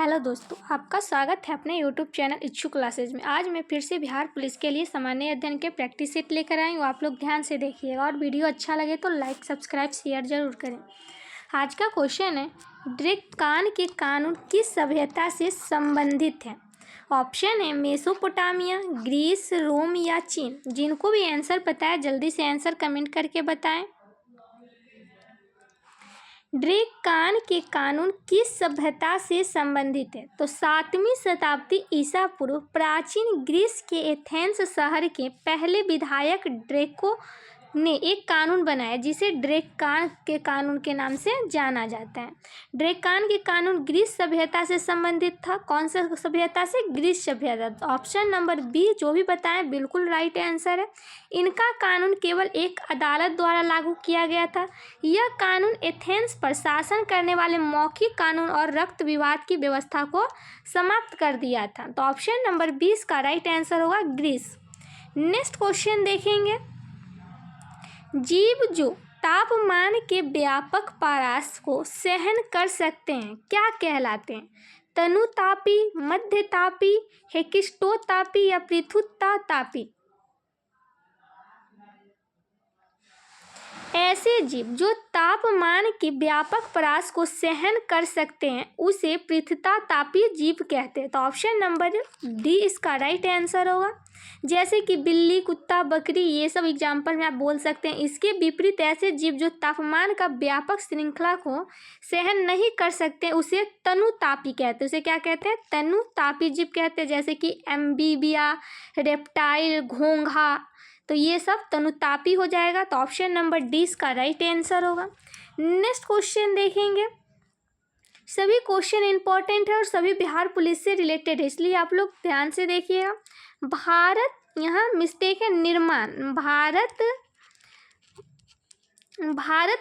Hello दोस्तों, आपका स्वागत है अपने यूट्यूब चैनल इच्छुक क्लासेज में। आज मैं फिर से बिहार पुलिस के लिए सामान्य अध्ययन के प्रैक्टिस सेट लेकर आई हूँ। आप लोग ध्यान से देखिएगा और वीडियो अच्छा लगे तो लाइक सब्सक्राइब शेयर जरूर करें। आज का क्वेश्चन है, ड्रेकान के कानून किस सभ्यता से संबंधित है? ऑप्शन है मेसोपोटामिया, ग्रीस, रोम या चीन। जिनको भी आंसर पता है जल्दी से आंसर कमेंट करके बताएं। ड्रेकान के कानून किस सभ्यता से संबंधित है? तो 7वीं शताब्दी ईसा पूर्व प्राचीन ग्रीस के एथेंस शहर के पहले विधायक ड्रेको ने एक कानून बनाया जिसे ड्रेकान के कानून के नाम से जाना जाता है। ड्रेकान के कानून ग्रीस सभ्यता से संबंधित था। कौन सा सभ्यता से? ग्रीस सभ्यता। ऑप्शन नंबर बी जो भी बताएं बिल्कुल राइट आंसर है। इनका कानून केवल एक अदालत द्वारा लागू किया गया था। यह कानून एथेंस पर शासन करने वाले मौखिक कानून और रक्त विवाद की व्यवस्था को समाप्त कर दिया था। तो ऑप्शन नंबर 20 का राइट आंसर होगा ग्रीस। नेक्स्ट क्वेश्चन देखेंगे, जीव जो तापमान के व्यापक पारास को सहन कर सकते हैं क्या कहलाते हैं? तनुतापी, मध्यतापी, हेकिस्टोतापी या पृथुतापी? ऐसे जीव जो तापमान के व्यापक परास को सहन कर सकते हैं उसे पृथुतापी जीव कहते हैं। तो ऑप्शन नंबर डी इसका राइट आंसर होगा। जैसे कि बिल्ली, कुत्ता, बकरी, ये सब एग्जाम्पल में आप बोल सकते हैं। इसके विपरीत ऐसे जीव जो तापमान का व्यापक श्रृंखला को सहन नहीं कर सकते उसे तनुतापी कहते हैं। उसे क्या कहते हैं? तनुतापी जीव कहते हैं। जैसे कि एम्फीबिया, रेप्टाइल, घोंघा, तो ये सब तनुतापी हो जाएगा। तो ऑप्शन नंबर डी इसका राइट आंसर होगा। नेक्स्ट क्वेश्चन देखेंगे, सभी क्वेश्चन इंपॉर्टेंट है और सभी बिहार पुलिस से रिलेटेड है, इसलिए आप लोग ध्यान से देखिएगा। भारत, यहाँ मिस्टेक है, निर्माण, भारत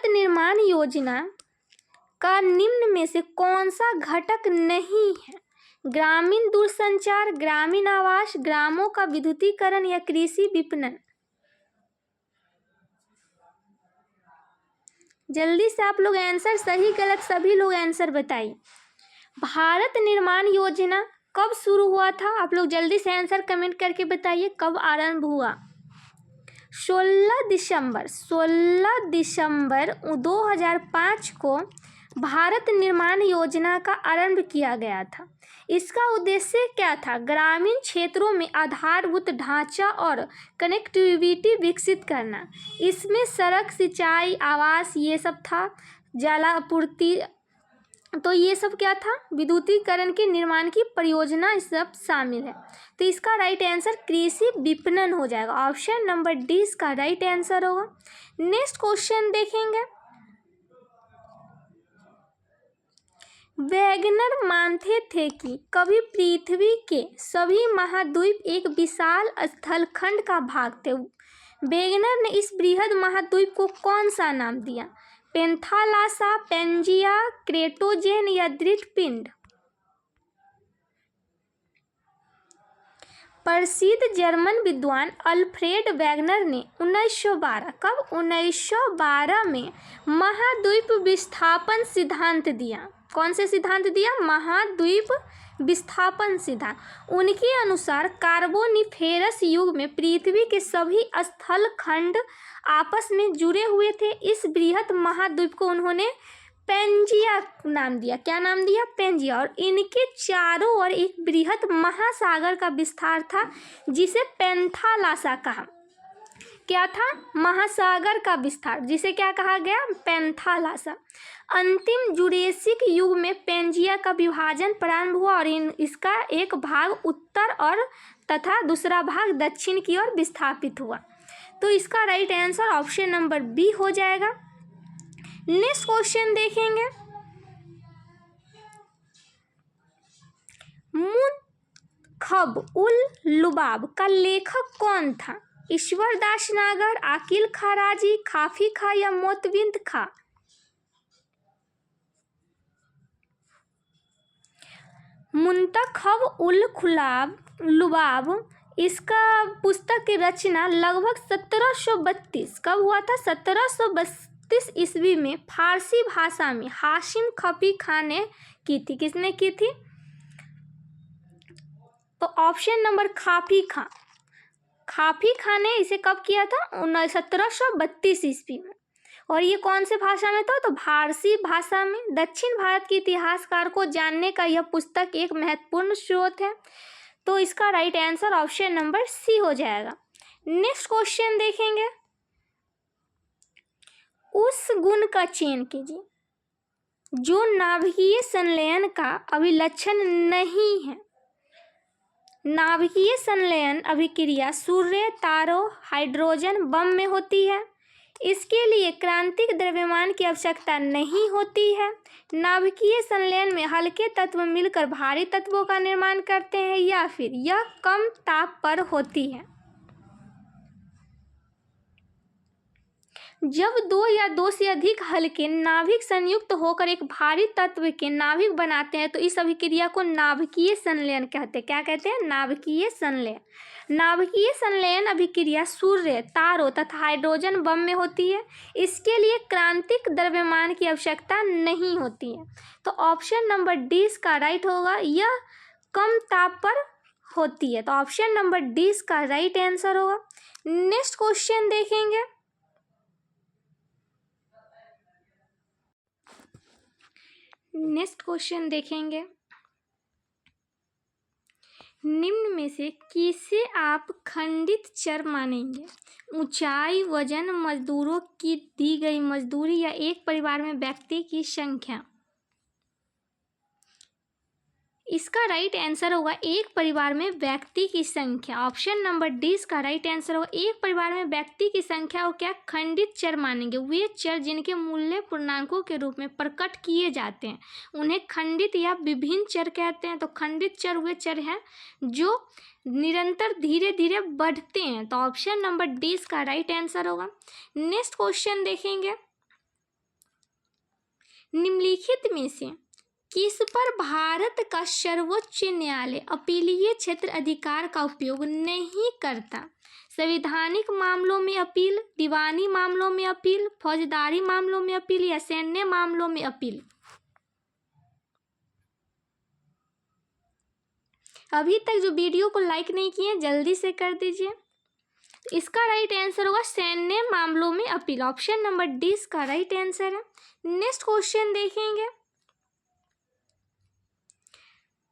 निर्माण योजना का निम्न में से कौन सा घटक नहीं है? ग्रामीण दूरसंचार, ग्रामीण आवास, ग्रामों का विद्युतीकरण या कृषि विपणन? जल्दी से आप लोग आंसर, सही गलत सभी लोग आंसर बताइए। भारत निर्माण योजना कब शुरू हुआ था? आप लोग जल्दी से आंसर कमेंट करके बताइए कब आरंभ हुआ। 16 दिसंबर 2005 को भारत निर्माण योजना का आरंभ किया गया था। इसका उद्देश्य क्या था? ग्रामीण क्षेत्रों में आधारभूत ढांचा और कनेक्टिविटी विकसित करना। इसमें सड़क, सिंचाई, आवास ये सब था, जलापूर्ति, तो ये सब क्या था? विद्युतीकरण के निर्माण की परियोजना इस सब शामिल है। तो इसका राइट आंसर कृषि विपणन हो जाएगा। ऑप्शन नंबर डी इसका राइट आंसर होगा। नेक्स्ट क्वेश्चन देखेंगे, वैगनर मानते थे कि कभी पृथ्वी के सभी महाद्वीप एक विशाल स्थलखंड का भाग थे। वैगनर ने इस बृहद महाद्वीप को कौन सा नाम दिया? पेंथालासा, पेंजिया, क्रेटोजेन या दृढ़पिंड? प्रसिद्ध जर्मन विद्वान अल्फ्रेड वैगनर ने 1912 में महाद्वीप विस्थापन सिद्धांत दिया। कौन से सिद्धांत दिया? महाद्वीप विस्थापन सिद्धांत। उनके अनुसार कार्बोनिफेरस युग में पृथ्वी के सभी स्थलखंड आपस में जुड़े हुए थे। इस बृहद महाद्वीप को उन्होंने पेंजिया नाम दिया। क्या नाम दिया? पेंजिया। और इनके चारों ओर एक बृहद महासागर का विस्तार था जिसे पेंथालासा कहा। क्या था? महासागर का विस्तार, जिसे क्या कहा गया? पेंथालासा। अंतिम जुरेसिक युग में पेंजिया का विभाजन प्रारंभ हुआ और इसका एक भाग उत्तर और तथा दूसरा भाग दक्षिण की ओर विस्थापित हुआ। तो इसका right answer option number B हो जाएगा। नेक्स्ट क्वेश्चन देखेंगे, मुनखब-उल-लुबाब का लेखक कौन था? ईश्वर दास नागर, आकिल खां राजी, काफी खां या मोतबिंद खां? मुनखब-उल-लुबाब, इसका पुस्तक की रचना लगभग 1732 कब हुआ था? 1732 ईस्वी में फारसी भाषा में हाशिम खफी खां ने की थी। किसने की थी? तो ऑप्शन नंबर खाफी खां। खाफी खां ने इसे कब किया था? 1732 ईस्वी में। और ये कौन से भाषा में था? तो फारसी भाषा में। दक्षिण भारत के इतिहासकार को जानने का यह पुस्तक एक महत्वपूर्ण स्रोत है। तो इसका right answer option number C हो जाएगा। नेक्स्ट क्वेश्चन देखेंगे, उस गुण का चयन कीजिए जो नाभिकीय संलयन का अभिलक्षण नहीं है। नाभिकीय संलयन अभिक्रिया सूर्य, तारों, हाइड्रोजन बम में होती है। इसके लिए क्रांतिक द्रव्यमान की आवश्यकता नहीं होती है। नाभिकीय संलयन में हल्के तत्व मिलकर भारी तत्वों का निर्माण करते हैं, या फिर यह कम ताप पर होती है। जब दो या दो से अधिक हल्के नाभिक संयुक्त होकर एक भारी तत्व के नाभिक बनाते हैं तो इस अभिक्रिया को नाभिकीय संलयन कहते हैं। क्या कहते हैं? नाभिकीय संलयन। नाभिकीय संलयन अभिक्रिया सूर्य, तारों तथा हाइड्रोजन बम में होती है। इसके लिए क्रांतिक द्रव्यमान की आवश्यकता नहीं होती है। तो ऑप्शन नंबर डी इसका राइट होगा, यह कम ताप पर होती है। तो ऑप्शन नंबर डी इसका राइट आंसर होगा। नेक्स्ट क्वेश्चन देखेंगे, निम्न में से किसे आप खंडित चर मानेंगे? ऊंचाई, वजन, मजदूरों की दी गई मजदूरी या एक परिवार में व्यक्ति की संख्या। इसका राइट आंसर होगा एक परिवार में व्यक्ति की संख्या। ऑप्शन नंबर डी इसका राइट आंसर होगा। एक परिवार में व्यक्ति की संख्या को क्या खंडित चर मानेंगे? वे चर जिनके मूल्य पूर्णांकों के रूप में प्रकट किए जाते हैं उन्हें खंडित या विभिन्न चर कहते हैं। तो खंडित चर वे चर हैं जो निरंतर धीरे धीरे बढ़ते हैं। तो ऑप्शन नंबर डी इसका राइट आंसर होगा। नेक्स्ट क्वेश्चन देखेंगे, निम्नलिखित में से किस पर भारत का सर्वोच्च न्यायालय अपीलीय क्षेत्र अधिकार का उपयोग नहीं करता? संवैधानिक मामलों में अपील, दीवानी मामलों में अपील, फौजदारी मामलों में अपील या सैन्य मामलों में अपील। अभी तक जो वीडियो को लाइक नहीं किए जल्दी से कर दीजिए। इसका राइट आंसर होगा सैन्य मामलों में अपील। ऑप्शन नंबर डी इसका राइट आंसर है। नेक्स्ट क्वेश्चन देखेंगे,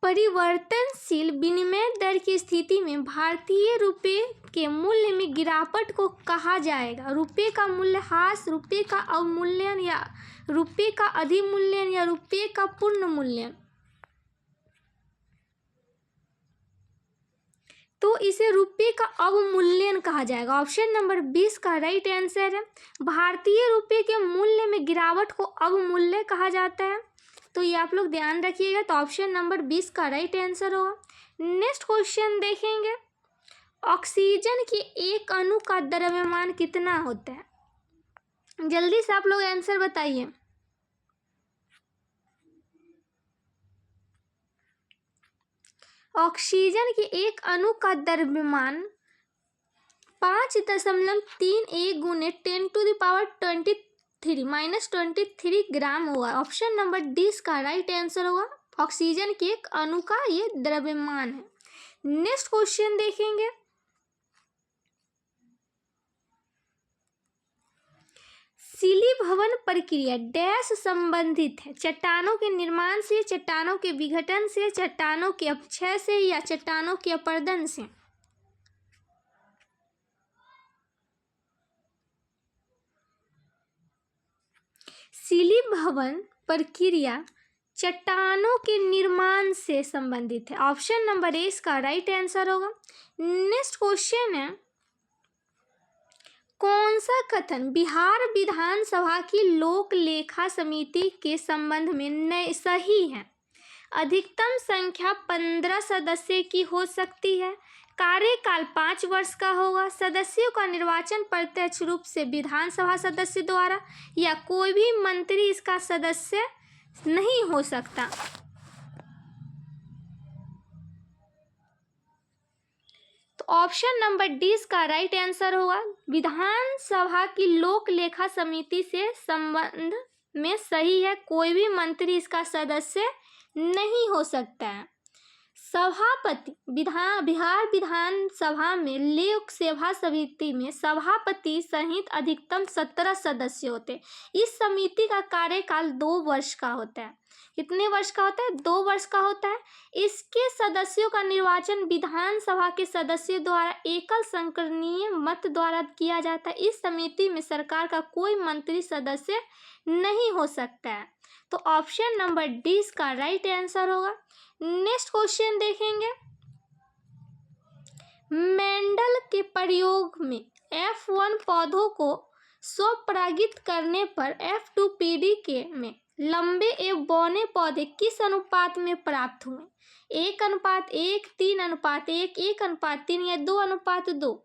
परिवर्तनशील विनिमय दर की स्थिति में भारतीय रुपये के मूल्य में गिरावट को कहा जाएगा? रुपये का मूल्यह्रास, रुपये का अवमूल्यन या रुपये का अधिमूल्यन या रुपये का पूर्ण मूल्यन। तो इसे रुपये का अवमूल्यन कहा जाएगा। ऑप्शन नंबर 20 का राइट आंसर है। भारतीय रुपये के मूल्य में गिरावट को अवमूल्य कहा जाता है। तो ये आप लोग ध्यान रखिएगा। तो ऑप्शन नंबर 20 का राइट आंसर होगा। नेक्स्ट क्वेश्चन देखेंगे, ऑक्सीजन के एक अणु का द्रव्यमान कितना होता है? जल्दी से आप लोग आंसर बताइए। ऑक्सीजन के एक अणु का द्रव्यमान 5.31 गुने 10⁻23 ग्राम होगा। ऑप्शन नंबर डी इसका राइट आंसर होगा। ऑक्सीजन के एक अणु का ये द्रव्यमान है। नेक्स्ट क्वेश्चन देखेंगे, शिलीभवन प्रक्रिया डैश संबंधित है? चट्टानों के निर्माण से, चट्टानों के विघटन से, चट्टानों के अपक्षय से या चट्टानों के अपरदन से? शिलीभवन प्रक्रिया चट्टानों के निर्माण से संबंधित है। ऑप्शन नंबर ए इसका राइट आंसर होगा। नेक्स्ट क्वेश्चन है, कौन सा कथन बिहार विधानसभा की लोक लेखा समिति के संबंध में सही है? अधिकतम संख्या 15 सदस्य की हो सकती है, कार्यकाल 5 वर्ष का होगा, सदस्यों का निर्वाचन प्रत्यक्ष रूप से विधानसभा सदस्य द्वारा, या कोई भी मंत्री इसका सदस्य नहीं हो सकता। तो ऑप्शन नंबर डी इसका राइट आंसर होगा। विधानसभा की लोक लेखा समिति से संबंध में सही है, कोई भी मंत्री इसका सदस्य नहीं हो सकता है। सभापति बिहार विधानसभा में लोक सेवा समिति में सभापति सहित अधिकतम 17 सदस्य होते हैं। इस समिति का कार्यकाल 2 वर्ष का होता है। कितने वर्ष का होता है? 2 वर्ष का होता है। इसके सदस्यों का निर्वाचन विधानसभा के सदस्यों द्वारा एकल संकलनीय मत द्वारा किया जाता है। इस समिति में सरकार का कोई मंत्री सदस्य नहीं हो सकता है। तो ऑप्शन नंबर डी इसका राइट आंसर होगा। नेक्स्ट क्वेश्चन देखेंगे, मेंडल के प्रयोग में F1 पौधों को स्वपरागित करने पर F2 पीढ़ी के में लंबे एवं बौने पौधे किस अनुपात में प्राप्त हुए? 1:1, 3:1, 1:3 या 2:2?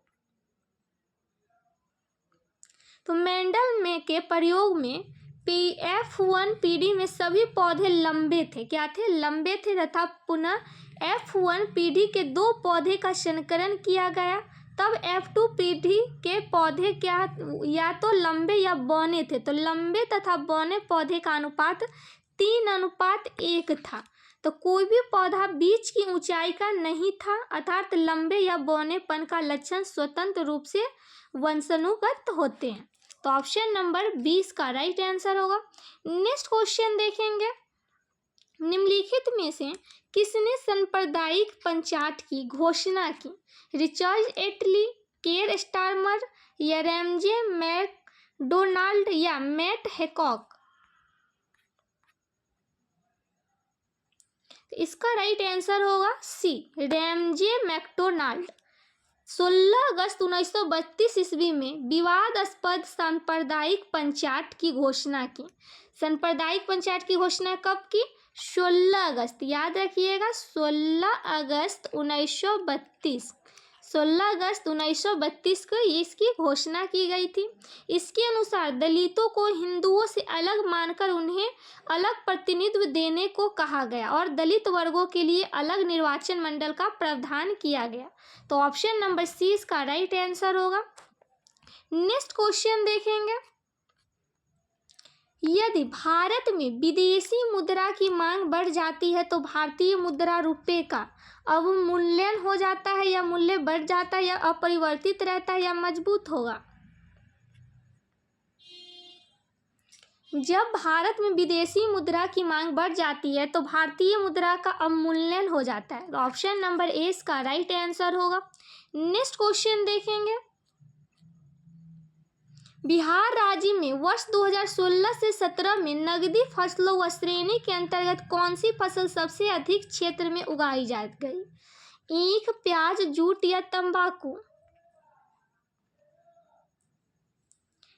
तो मेंडल में के प्रयोग में F1 पीढ़ी में सभी पौधे लंबे थे। क्या थे? लंबे थे तथा पुनः F1 पीढ़ी के 2 पौधे का संकरण किया गया। तब F2 पीढ़ी के पौधे क्या या तो लंबे या बौने थे। तो लंबे तथा बौने पौधे का अनुपात 3:1 था। तो कोई भी पौधा बीच की ऊंचाई का नहीं था, अर्थात लंबे या बौनेपन का लक्षण स्वतंत्र रूप से वंशानुगत होते हैं। तो ऑप्शन नंबर 20 का राइट आंसर होगा। नेक्स्ट क्वेश्चन देखेंगे, निम्नलिखित में से किसने सांप्रदायिक पंचायत की घोषणा की? रिचर्ड एटली, केर स्टारमर या रैमजे मैकडोनाल्ड या मैट हैकॉक? तो इसका राइट आंसर होगा सी, रैमजे मैकडोनाल्ड। 16 अगस्त 1932 ईस्वी में विवादास्पद सांप्रदायिक पंचायत की घोषणा की। सांप्रदायिक पंचायत की घोषणा कब की? 16 अगस्त, याद रखिएगा, 16 अगस्त 1932। 16 अगस्त 1932 को इसकी घोषणा की गई थी। इसके अनुसार दलितों को हिंदुओं से अलग मानकर उन्हें अलग प्रतिनिधित्व देने को कहा गया और दलित वर्गों के लिए अलग निर्वाचन मंडल का प्रावधान किया गया। तो ऑप्शन नंबर सी इसका राइट आंसर होगा। नेक्स्ट क्वेश्चन देखेंगे, यदि भारत में विदेशी मुद्रा की मांग बढ़ जाती है तो भारतीय मुद्रा रुपए का अवमूल्यन हो जाता है या मूल्य बढ़ जाता है या अपरिवर्तित रहता है या मजबूत होगा? जब भारत में विदेशी मुद्रा की मांग बढ़ जाती है तो भारतीय मुद्रा का अवमूल्यन हो जाता है। तो ऑप्शन नंबर ए इसका राइट आंसर होगा। नेक्स्ट क्वेश्चन देखेंगे, बिहार राज्य में वर्ष 2016 से 17 में नगदी फसलों व श्रेणी के अंतर्गत कौन सी फसल सबसे अधिक क्षेत्र में उगाई जा गई? ईख, प्याज, जूट या तंबाकू?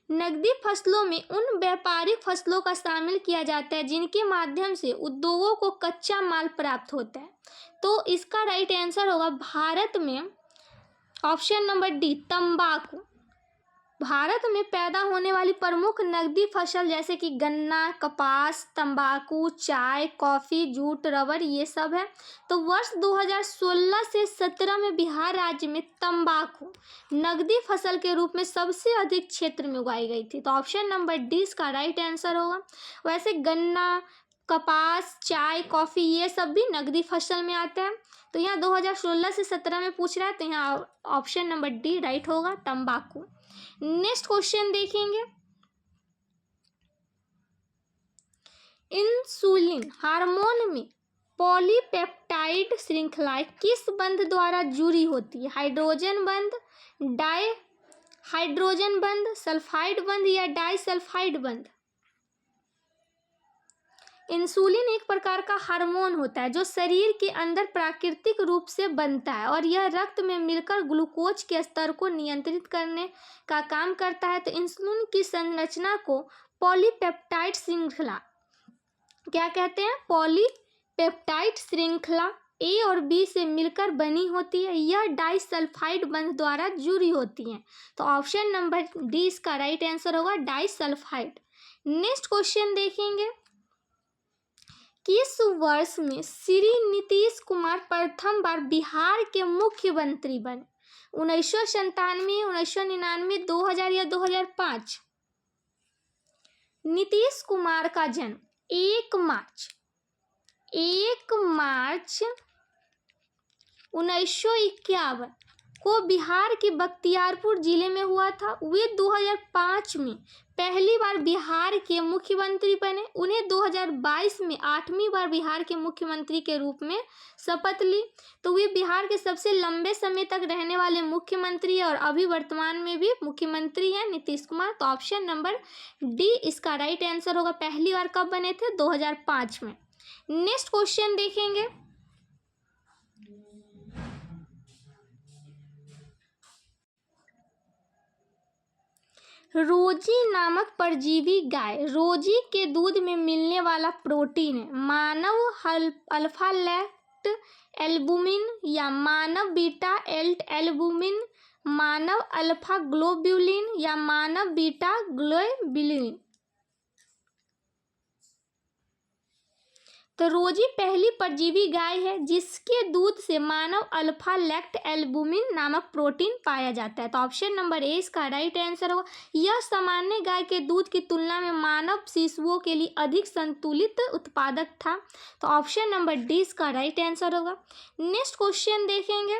नगदी फसलों में उन व्यापारिक फसलों का शामिल किया जाता है जिनके माध्यम से उद्योगों को कच्चा माल प्राप्त होता है। तो इसका राइट आंसर होगा भारत में ऑप्शन नंबर डी, तंबाकू। भारत में पैदा होने वाली प्रमुख नगदी फसल जैसे कि गन्ना, कपास, तंबाकू, चाय, कॉफ़ी, जूट, रबर, ये सब है। तो वर्ष 2016 से 17 में बिहार राज्य में तंबाकू नगदी फसल के रूप में सबसे अधिक क्षेत्र में उगाई गई थी। तो ऑप्शन नंबर डी इसका राइट आंसर होगा। वैसे गन्ना, कपास, चाय, कॉफ़ी ये सब भी नगदी फसल में आते हैं। तो यहाँ 2016 से 17 में पूछ रहा है, तो यहाँ ऑप्शन नंबर डी राइट होगा, तंबाकू। नेक्स्ट क्वेश्चन देखेंगे, इंसुलिन हार्मोन में पॉलीपेप्टाइड श्रृंखला किस बंध द्वारा जुड़ी होती है? हाइड्रोजन बंध, डाई हाइड्रोजन बंध, सल्फाइड बंध या डाई सल्फाइड बंध? इंसुलिन एक प्रकार का हार्मोन होता है जो शरीर के अंदर प्राकृतिक रूप से बनता है और यह रक्त में मिलकर ग्लूकोज के स्तर को नियंत्रित करने का काम करता है। तो इंसुलिन की संरचना को पॉलीपेप्टाइड श्रृंखला क्या कहते हैं? पॉलीपेप्टाइड श्रृंखला ए और बी से मिलकर बनी होती है। यह डाइसल्फाइड बंध द्वारा जुड़ी होती है। तो ऑप्शन नंबर डी इसका राइट आंसर होगा, डाइसल्फाइड। नेक्स्ट क्वेश्चन देखेंगे, किस वर्ष में श्री नीतीश कुमार प्रथम बार बिहार के मुख्यमंत्री बने? 1997, 1999, 2000 या 2005? नीतीश कुमार का जन्म 1 मार्च 1951 को बिहार के बख्तियारपुर जिले में हुआ था। वे 2005 में पहली बार बिहार के मुख्यमंत्री बने। उन्हें 2022 में 8वीं बार बिहार के मुख्यमंत्री के रूप में शपथ ली। तो वे बिहार के सबसे लंबे समय तक रहने वाले मुख्यमंत्री और अभी वर्तमान में भी मुख्यमंत्री हैं नीतीश कुमार। तो ऑप्शन नंबर डी इसका राइट आंसर होगा। पहली बार कब बने थे? 2005 में। नेक्स्ट क्वेश्चन देखेंगे। रोजी नामक परजीवी गाय रोजी के दूध में मिलने वाला प्रोटीन है मानव अल्फा लैक्ट एल्बुमिन या मानव बीटा एल्बुमिन, मानव अल्फा ग्लोब्यूलिन या मानव बीटा ग्लोब्यूलिन। तो रोजी पहली परजीवी गाय है जिसके दूध से मानव अल्फा लैक्ट एल्बुमिन नामक प्रोटीन पाया जाता है। तो ऑप्शन नंबर ए इसका राइट आंसर होगा। यह सामान्य गाय के दूध की तुलना में मानव शिशुओं के लिए अधिक संतुलित उत्पादक था। तो ऑप्शन नंबर डी इसका राइट आंसर होगा। नेक्स्ट क्वेश्चन देखेंगे।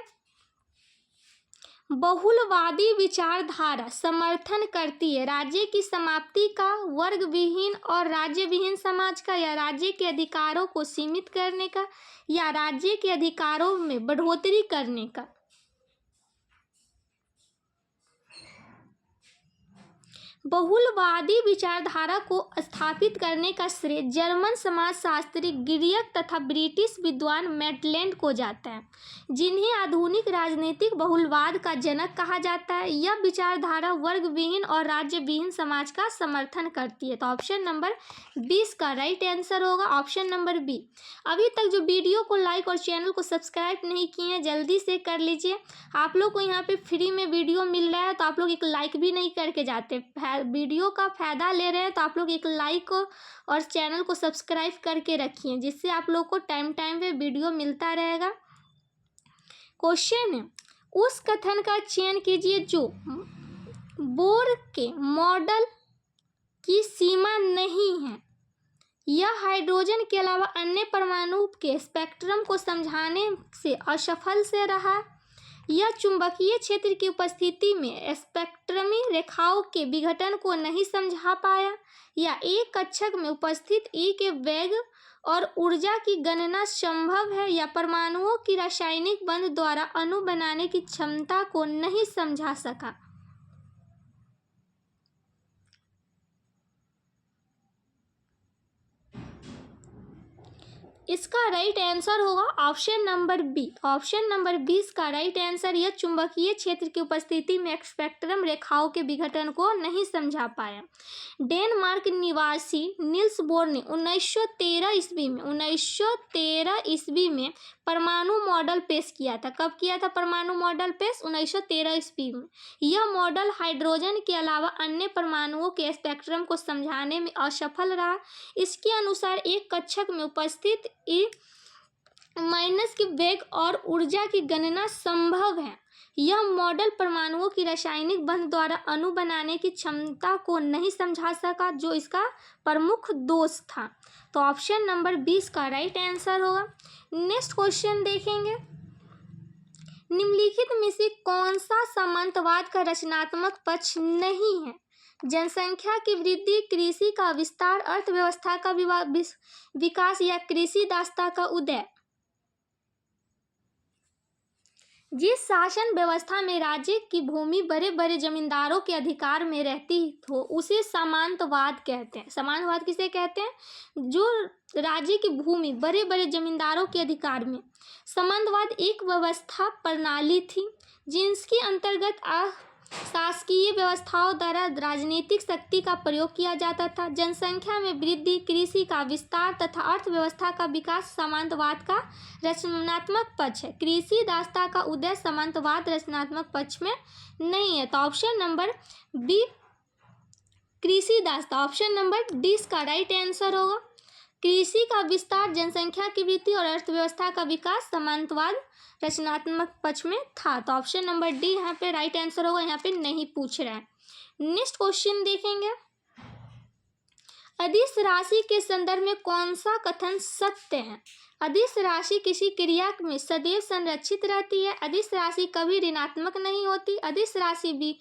बहुलवादी विचारधारा समर्थन करती है राज्य की समाप्ति का, वर्ग विहीन और राज्य विहीन समाज का, या राज्य के अधिकारों को सीमित करने का, या राज्य के अधिकारों में बढ़ोतरी करने का। बहुलवादी विचारधारा को स्थापित करने का श्रेय जर्मन समाजशास्त्री गिरियक तथा ब्रिटिश विद्वान मैटलैंड को जाता है, जिन्हें आधुनिक राजनीतिक बहुलवाद का जनक कहा जाता है। यह विचारधारा वर्ग विहीन और राज्य विहीन समाज का समर्थन करती है। तो ऑप्शन नंबर 20 का राइट आंसर होगा। Option number B. अभी तक जो वीडियो को लाइक और चैनल को सब्सक्राइब नहीं किए हैं जल्दी से कर लीजिए। आप लोग को यहाँ पे फ्री में वीडियो मिल रहा है तो आप लोग एक लाइक भी नहीं करके जाते। वीडियो का फायदा ले रहे हैं तो आप लोग एक लाइक और चैनल को सब्सक्राइब करके रखिए, जिससे आप लोग को टाइम पे वीडियो मिलता रहेगा। क्वेश्चन है, उस कथन का चयन कीजिए जो बोर के मॉडल की सीमा नहीं है। यह हाइड्रोजन के अलावा अन्य परमाणु के स्पेक्ट्रम को समझाने से असफल से रहा। यह चुंबकीय क्षेत्र की उपस्थिति में स्पेक्ट्रमी रेखाओं के विघटन को नहीं समझा पाया, या एक कक्षक में उपस्थित ई के वेग और ऊर्जा की गणना संभव है, या परमाणुओं की रासायनिक बंध द्वारा अणु बनाने की क्षमता को नहीं समझा सका। इसका राइट आंसर होगा option number B. Option number 20 का राइट आंसर, यह चुंबकीय क्षेत्र की उपस्थिति में स्पेक्ट्रम रेखाओं के विघटन को नहीं समझा पाया। डेनमार्क निवासी नील्स बोर ने 1913 ईस्वी में परमाणु मॉडल पेश किया था। कब किया था परमाणु मॉडल पेश? 1913 ईस्वी में। यह मॉडल हाइड्रोजन के अलावा अन्य परमाणुओं के स्पेक्ट्रम को समझाने में असफल रहा। इसके अनुसार एक कक्षक में उपस्थित ई माइनस की वेग और ऊर्जा की गणना संभव है। यह मॉडल परमाणुओं की रासायनिक बंध द्वारा अणु बनाने की क्षमता को नहीं समझा सका, जो इसका प्रमुख दोष था। तो ऑप्शन नंबर 20 का राइट आंसर होगा। नेक्स्ट क्वेश्चन देखेंगे। निम्नलिखित में से कौन सा सामंतवाद का रचनात्मक पक्ष नहीं है? जनसंख्या की वृद्धि, कृषि का विस्तार, अर्थव्यवस्था का विकास, या कृषि दासता का उदय। जिस शासन व्यवस्था में राज्य की भूमि बड़े बड़े जमींदारों के अधिकार में रहती हो उसे सामंतवाद कहते हैं। सामंतवाद किसे कहते हैं? जो राज्य की भूमि बड़े बड़े जमींदारों के अधिकार में। सामंतवाद एक व्यवस्था प्रणाली थी जिसके अंतर्गत शासकीय व्यवस्थाओं द्वारा राजनीतिक शक्ति का प्रयोग किया जाता था। जनसंख्या में वृद्धि, कृषि का विस्तार तथा अर्थव्यवस्था का विकास सामंतवाद का रचनात्मक पक्ष है। कृषि दासता का उदय सामंतवाद रचनात्मक पक्ष में नहीं है। तो ऑप्शन नंबर बी कृषि दासता, ऑप्शन नंबर डी इसका राइट आंसर होगा। कृषि का विस्तार, जनसंख्या की वृद्धि और अर्थव्यवस्था का विकास सामंतवाद रचनात्मक पक्ष में था। तो ऑप्शन नंबर डी यहाँ पे राइट आंसर होगा, यहाँ पे नहीं पूछ रहा है। नेक्स्ट क्वेश्चन देखेंगे। अदिश राशि के संदर्भ में कौन सा कथन सत्य है? अदिश राशि किसी क्रिया में सदैव संरक्षित रहती है। अदिश राशि कभी ऋणात्मक नहीं होती। अदिश राशि भी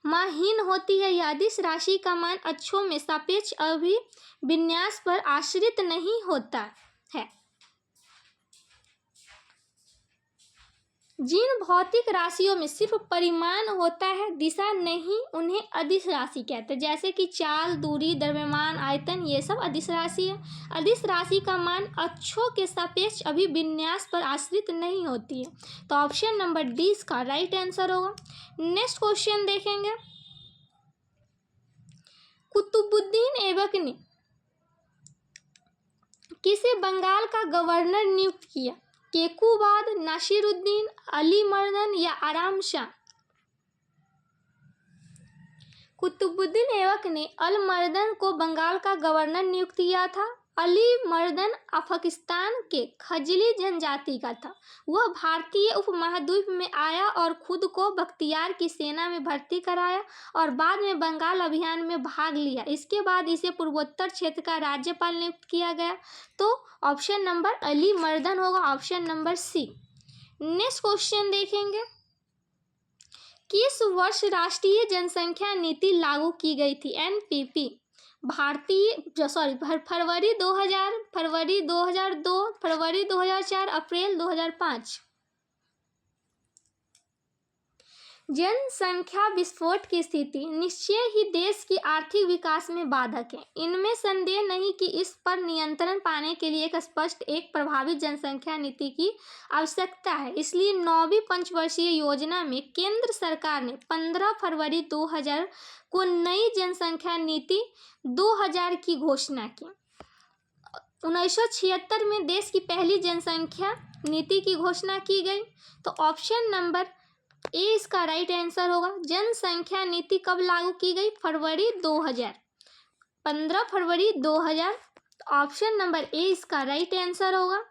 माहीन होती है। यह अदिश राशि का मान अक्षों में सापेक्ष अभिविन्यास पर आश्रित नहीं होता है। जिन भौतिक राशियों में सिर्फ परिमाण होता है, दिशा नहीं, उन्हें अदिश राशि कहते हैं। जैसे कि चाल, दूरी, द्रव्यमान, आयतन, ये सब अदिश राशि है। अदिश राशि का मान अक्षों के सापेक्ष अभिविन्यास पर आश्रित नहीं होती है। तो ऑप्शन नंबर डी इसका राइट आंसर होगा। नेक्स्ट क्वेश्चन देखेंगे। कुतुबुद्दीन ऐबक ने किसे बंगाल का गवर्नर नियुक्त किया? केकुबाद, नासिरुद्दीन, अली मर्दन या आराम शाह? कुतुबुद्दीन ऐबक ने अल मर्दन को बंगाल का गवर्नर नियुक्त किया था। अली मर्दन पाकिस्तान के खजली जनजाति का था। वह भारतीय उपमहाद्वीप में आया और खुद को बख्तियार की सेना में भर्ती कराया और बाद में बंगाल अभियान में भाग लिया। इसके बाद इसे पूर्वोत्तर क्षेत्र का राज्यपाल नियुक्त किया गया। तो ऑप्शन नंबर अली मर्दन होगा, option number C. Next question देखेंगे। किस वर्ष राष्ट्रीय जनसंख्या नीति लागू की गई थी? एनपीपी। फरवरी 2000, फरवरी 2002, फरवरी 2004, अप्रैल 2005। जनसंख्या विस्फोट की स्थिति निश्चय ही देश की आर्थिक विकास में बाधक है। इनमें संदेह नहीं कि इस पर नियंत्रण पाने के लिए एक प्रभावी जनसंख्या नीति की आवश्यकता है। इसलिए 9वीं पंचवर्षीय योजना में केंद्र सरकार ने 15 फरवरी 2000 को नई जनसंख्या नीति 2000 की घोषणा की। 1976 में देश की पहली जनसंख्या नीति की घोषणा की गई। तो ऑप्शन नंबर ए इसका राइट आंसर होगा। जनसंख्या नीति कब लागू की गई? फरवरी 2000, 15 फरवरी 2000। ऑप्शन नंबर ए इसका राइट आंसर होगा।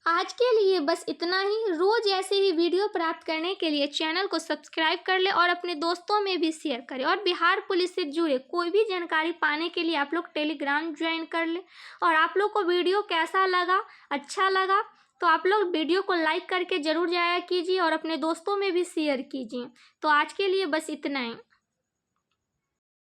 आज के लिए बस इतना ही। रोज ऐसे ही वीडियो प्राप्त करने के लिए चैनल को सब्सक्राइब कर ले और अपने दोस्तों में भी शेयर करें। और बिहार पुलिस से जुड़े कोई भी जानकारी पाने के लिए आप लोग टेलीग्राम ज्वाइन कर ले। और आप लोग को वीडियो कैसा लगा, अच्छा लगा तो आप लोग वीडियो को लाइक करके ज़रूर जाया कीजिए और अपने दोस्तों में भी शेयर कीजिए। तो आज के लिए बस इतना ही।